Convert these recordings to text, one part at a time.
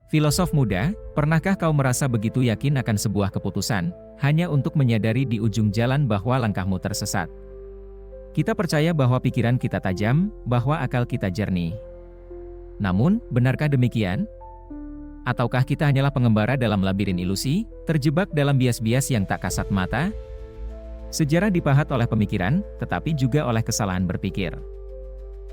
Filosof muda, pernahkah kau merasa begitu yakin akan sebuah keputusan, hanya untuk menyadari di ujung jalan bahwa langkahmu tersesat? Kita percaya bahwa pikiran kita tajam, bahwa akal kita jernih. Namun, benarkah demikian? Ataukah kita hanyalah pengembara dalam labirin ilusi, terjebak dalam bias-bias yang tak kasat mata? Sejarah dipahat oleh pemikiran, tetapi juga oleh kesalahan berpikir.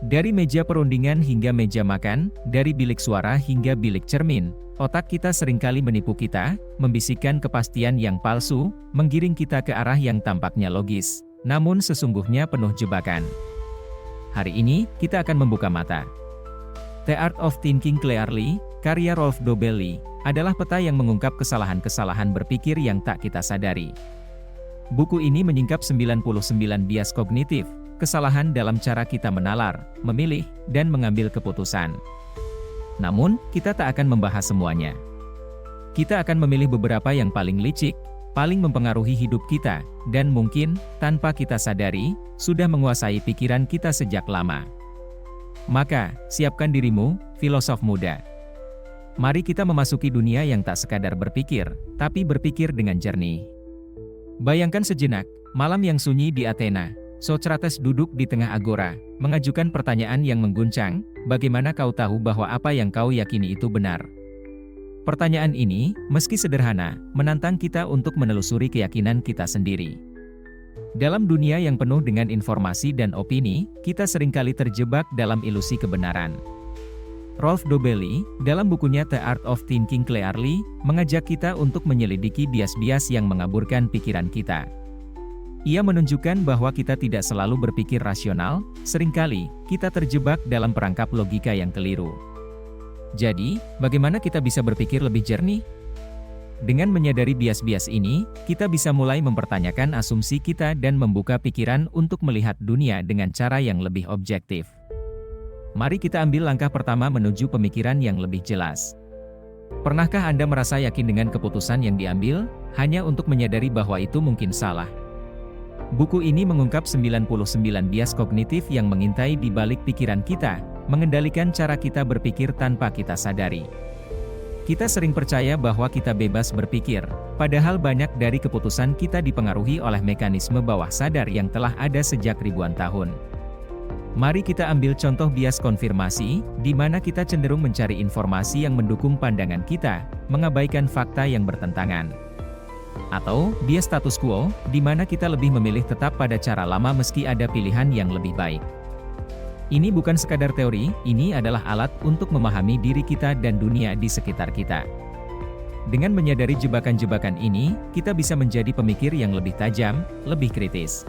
Dari meja perundingan hingga meja makan, dari bilik suara hingga bilik cermin, otak kita seringkali menipu kita, membisikkan kepastian yang palsu, menggiring kita ke arah yang tampaknya logis, namun sesungguhnya penuh jebakan. Hari ini, kita akan membuka mata. The Art of Thinking Clearly, karya Rolf Dobelli, adalah peta yang mengungkap kesalahan-kesalahan berpikir yang tak kita sadari. Buku ini menyingkap 99 bias kognitif, kesalahan dalam cara kita menalar, memilih, dan mengambil keputusan. Namun, kita tak akan membahas semuanya. Kita akan memilih beberapa yang paling licik, paling mempengaruhi hidup kita, dan mungkin, tanpa kita sadari, sudah menguasai pikiran kita sejak lama. Maka, siapkan dirimu, filosof muda. Mari kita memasuki dunia yang tak sekadar berpikir, tapi berpikir dengan jernih. Bayangkan sejenak, malam yang sunyi di Athena. Socrates duduk di tengah agora, mengajukan pertanyaan yang mengguncang, bagaimana kau tahu bahwa apa yang kau yakini itu benar? Pertanyaan ini, meski sederhana, menantang kita untuk menelusuri keyakinan kita sendiri. Dalam dunia yang penuh dengan informasi dan opini, kita seringkali terjebak dalam ilusi kebenaran. Rolf Dobelli, dalam bukunya The Art of Thinking Clearly, mengajak kita untuk menyelidiki bias-bias yang mengaburkan pikiran kita. Ia menunjukkan bahwa kita tidak selalu berpikir rasional, seringkali, kita terjebak dalam perangkap logika yang keliru. Jadi, bagaimana kita bisa berpikir lebih jernih? Dengan menyadari bias-bias ini, kita bisa mulai mempertanyakan asumsi kita dan membuka pikiran untuk melihat dunia dengan cara yang lebih objektif. Mari kita ambil langkah pertama menuju pemikiran yang lebih jelas. Pernahkah Anda merasa yakin dengan keputusan yang diambil, hanya untuk menyadari bahwa itu mungkin salah? Buku ini mengungkap 99 bias kognitif yang mengintai di balik pikiran kita, mengendalikan cara kita berpikir tanpa kita sadari. Kita sering percaya bahwa kita bebas berpikir, padahal banyak dari keputusan kita dipengaruhi oleh mekanisme bawah sadar yang telah ada sejak ribuan tahun. Mari kita ambil contoh bias konfirmasi, di mana kita cenderung mencari informasi yang mendukung pandangan kita, mengabaikan fakta yang bertentangan. Atau, bias status quo, di mana kita lebih memilih tetap pada cara lama meski ada pilihan yang lebih baik. Ini bukan sekadar teori, ini adalah alat untuk memahami diri kita dan dunia di sekitar kita. Dengan menyadari jebakan-jebakan ini, kita bisa menjadi pemikir yang lebih tajam, lebih kritis.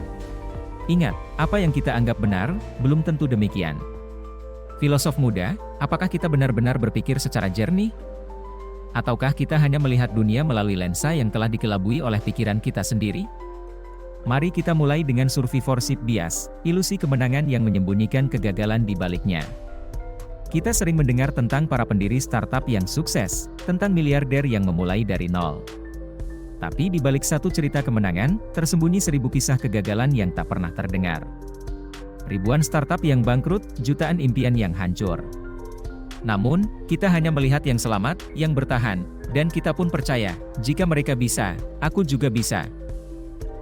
Ingat, apa yang kita anggap benar, belum tentu demikian. Filosof muda, apakah kita benar-benar berpikir secara jernih? Ataukah kita hanya melihat dunia melalui lensa yang telah dikelabui oleh pikiran kita sendiri? Mari kita mulai dengan survivorship bias, ilusi kemenangan yang menyembunyikan kegagalan di baliknya. Kita sering mendengar tentang para pendiri startup yang sukses, tentang miliarder yang memulai dari nol. Tapi di balik satu cerita kemenangan, tersembunyi 1000 kisah kegagalan yang tak pernah terdengar. Ribuan startup yang bangkrut, jutaan impian yang hancur. Namun, kita hanya melihat yang selamat, yang bertahan, dan kita pun percaya, jika mereka bisa, aku juga bisa.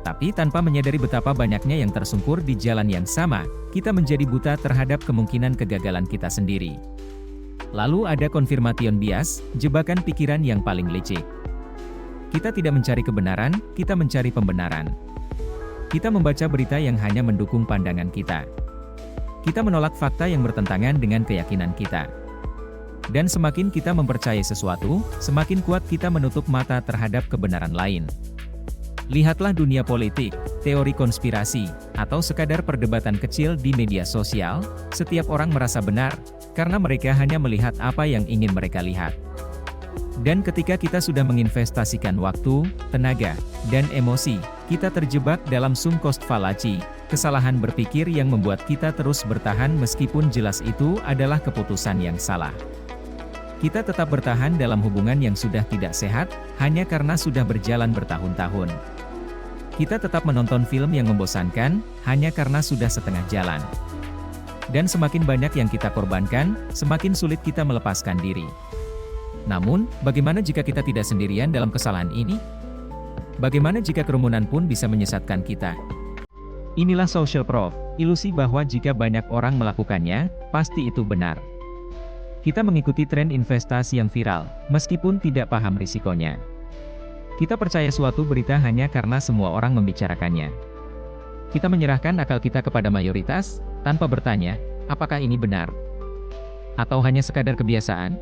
Tapi tanpa menyadari betapa banyaknya yang tersungkur di jalan yang sama, kita menjadi buta terhadap kemungkinan kegagalan kita sendiri. Lalu ada confirmation bias, jebakan pikiran yang paling licik. Kita tidak mencari kebenaran, kita mencari pembenaran. Kita membaca berita yang hanya mendukung pandangan kita. Kita menolak fakta yang bertentangan dengan keyakinan kita. Dan semakin kita mempercayai sesuatu, semakin kuat kita menutup mata terhadap kebenaran lain. Lihatlah dunia politik, teori konspirasi, atau sekadar perdebatan kecil di media sosial, setiap orang merasa benar, karena mereka hanya melihat apa yang ingin mereka lihat. Dan ketika kita sudah menginvestasikan waktu, tenaga, dan emosi, kita terjebak dalam sunk cost fallacy, kesalahan berpikir yang membuat kita terus bertahan meskipun jelas itu adalah keputusan yang salah. Kita tetap bertahan dalam hubungan yang sudah tidak sehat, hanya karena sudah berjalan bertahun-tahun. Kita tetap menonton film yang membosankan, hanya karena sudah setengah jalan. Dan semakin banyak yang kita korbankan, semakin sulit kita melepaskan diri. Namun, bagaimana jika kita tidak sendirian dalam kesalahan ini? Bagaimana jika kerumunan pun bisa menyesatkan kita? Inilah social proof, ilusi bahwa jika banyak orang melakukannya, pasti itu benar. Kita mengikuti tren investasi yang viral, meskipun tidak paham risikonya. Kita percaya suatu berita hanya karena semua orang membicarakannya. Kita menyerahkan akal kita kepada mayoritas, tanpa bertanya, apakah ini benar? Atau hanya sekadar kebiasaan?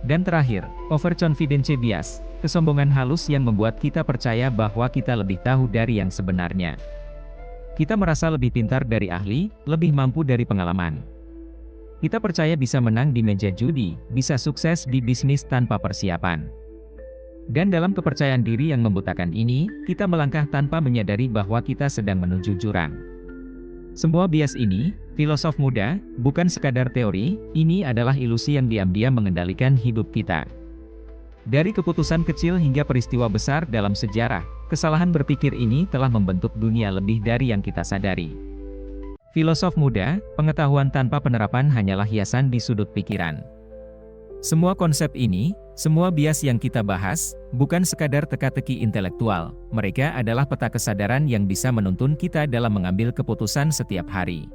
Dan terakhir, overconfidence bias, kesombongan halus yang membuat kita percaya bahwa kita lebih tahu dari yang sebenarnya. Kita merasa lebih pintar dari ahli, lebih mampu dari pengalaman. Kita percaya bisa menang di meja judi, bisa sukses di bisnis tanpa persiapan. Dan dalam kepercayaan diri yang membutakan ini, kita melangkah tanpa menyadari bahwa kita sedang menuju jurang. Semua bias ini, filosof muda, bukan sekadar teori, ini adalah ilusi yang diam-diam mengendalikan hidup kita. Dari keputusan kecil hingga peristiwa besar dalam sejarah, kesalahan berpikir ini telah membentuk dunia lebih dari yang kita sadari. Filosof muda, pengetahuan tanpa penerapan hanyalah hiasan di sudut pikiran. Semua konsep ini, semua bias yang kita bahas, bukan sekadar teka-teki intelektual, mereka adalah peta kesadaran yang bisa menuntun kita dalam mengambil keputusan setiap hari.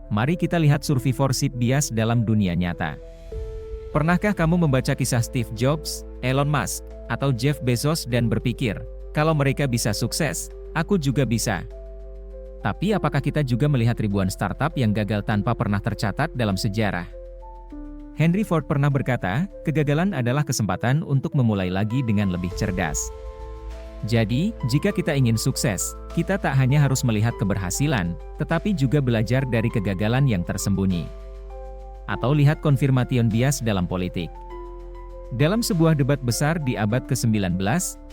Mari kita lihat survivorship bias dalam dunia nyata. Pernahkah kamu membaca kisah Steve Jobs, Elon Musk, atau Jeff Bezos dan berpikir, kalau mereka bisa sukses, aku juga bisa. Tapi apakah kita juga melihat ribuan startup yang gagal tanpa pernah tercatat dalam sejarah? Henry Ford pernah berkata, kegagalan adalah kesempatan untuk memulai lagi dengan lebih cerdas. Jadi, jika kita ingin sukses, kita tak hanya harus melihat keberhasilan, tetapi juga belajar dari kegagalan yang tersembunyi. Atau lihat confirmation bias dalam politik. Dalam sebuah debat besar di abad ke-19,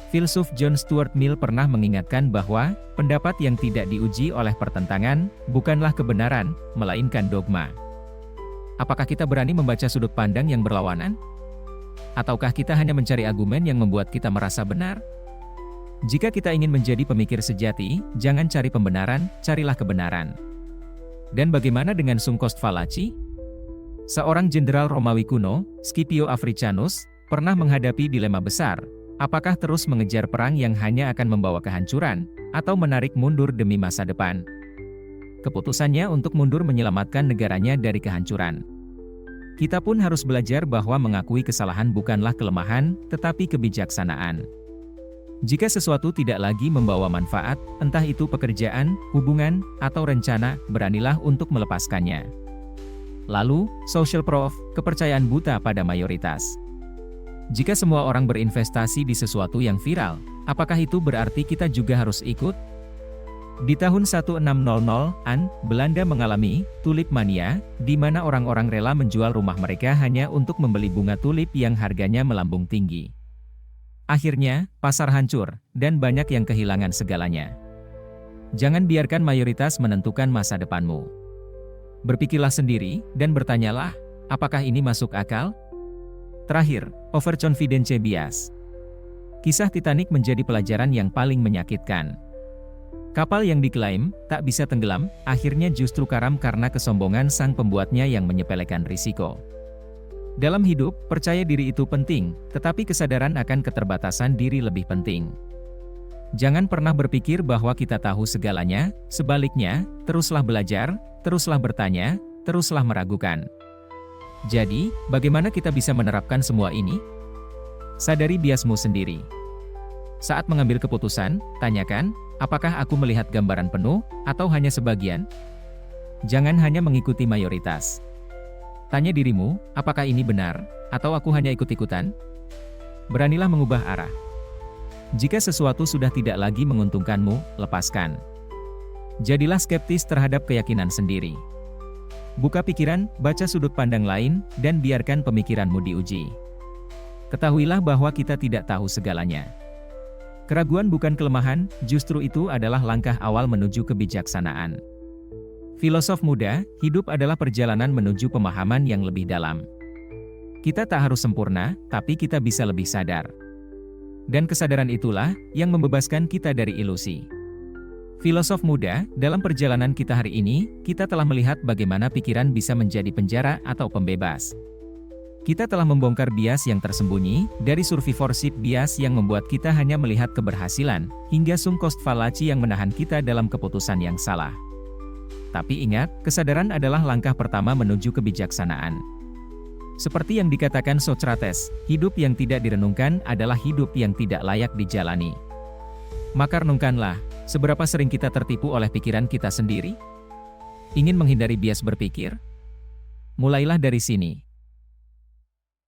filsuf John Stuart Mill pernah mengingatkan bahwa, pendapat yang tidak diuji oleh pertentangan, bukanlah kebenaran, melainkan dogma. Apakah kita berani membaca sudut pandang yang berlawanan? Ataukah kita hanya mencari argumen yang membuat kita merasa benar? Jika kita ingin menjadi pemikir sejati, jangan cari pembenaran, carilah kebenaran. Dan bagaimana dengan Sungkost Valaci? Seorang jenderal Romawi kuno, Scipio Africanus, pernah menghadapi dilema besar, apakah terus mengejar perang yang hanya akan membawa kehancuran, atau menarik mundur demi masa depan? Keputusannya untuk mundur menyelamatkan negaranya dari kehancuran. Kita pun harus belajar bahwa mengakui kesalahan bukanlah kelemahan, tetapi kebijaksanaan. Jika sesuatu tidak lagi membawa manfaat, entah itu pekerjaan, hubungan, atau rencana, beranilah untuk melepaskannya. Lalu, social proof, kepercayaan buta pada mayoritas. Jika semua orang berinvestasi di sesuatu yang viral, apakah itu berarti kita juga harus ikut? Di tahun 1600-an, Belanda mengalami tulip mania, di mana orang-orang rela menjual rumah mereka hanya untuk membeli bunga tulip yang harganya melambung tinggi. Akhirnya, pasar hancur, dan banyak yang kehilangan segalanya. Jangan biarkan mayoritas menentukan masa depanmu. Berpikirlah sendiri, dan bertanyalah, apakah ini masuk akal? Terakhir, overconfidence bias. Kisah Titanic menjadi pelajaran yang paling menyakitkan. Kapal yang diklaim tak bisa tenggelam, akhirnya justru karam karena kesombongan sang pembuatnya yang menyepelekan risiko. Dalam hidup, percaya diri itu penting, tetapi kesadaran akan keterbatasan diri lebih penting. Jangan pernah berpikir bahwa kita tahu segalanya, sebaliknya, teruslah belajar, teruslah bertanya, teruslah meragukan. Jadi, bagaimana kita bisa menerapkan semua ini? Sadari biasmu sendiri. Saat mengambil keputusan, tanyakan, apakah aku melihat gambaran penuh, atau hanya sebagian? Jangan hanya mengikuti mayoritas. Tanya dirimu, apakah ini benar, atau aku hanya ikut-ikutan? Beranilah mengubah arah. Jika sesuatu sudah tidak lagi menguntungkanmu, lepaskan. Jadilah skeptis terhadap keyakinan sendiri. Buka pikiran, baca sudut pandang lain, dan biarkan pemikiranmu diuji. Ketahuilah bahwa kita tidak tahu segalanya. Keraguan bukan kelemahan, justru itu adalah langkah awal menuju kebijaksanaan. Filosof muda, hidup adalah perjalanan menuju pemahaman yang lebih dalam. Kita tak harus sempurna, tapi kita bisa lebih sadar. Dan kesadaran itulah yang membebaskan kita dari ilusi. Filosof muda, dalam perjalanan kita hari ini, kita telah melihat bagaimana pikiran bisa menjadi penjara atau pembebas. Kita telah membongkar bias yang tersembunyi, dari survivorship bias yang membuat kita hanya melihat keberhasilan, hingga sunk cost fallacy yang menahan kita dalam keputusan yang salah. Tapi ingat, kesadaran adalah langkah pertama menuju kebijaksanaan. Seperti yang dikatakan Socrates, hidup yang tidak direnungkan adalah hidup yang tidak layak dijalani. Maka renungkanlah, seberapa sering kita tertipu oleh pikiran kita sendiri? Ingin menghindari bias berpikir? Mulailah dari sini.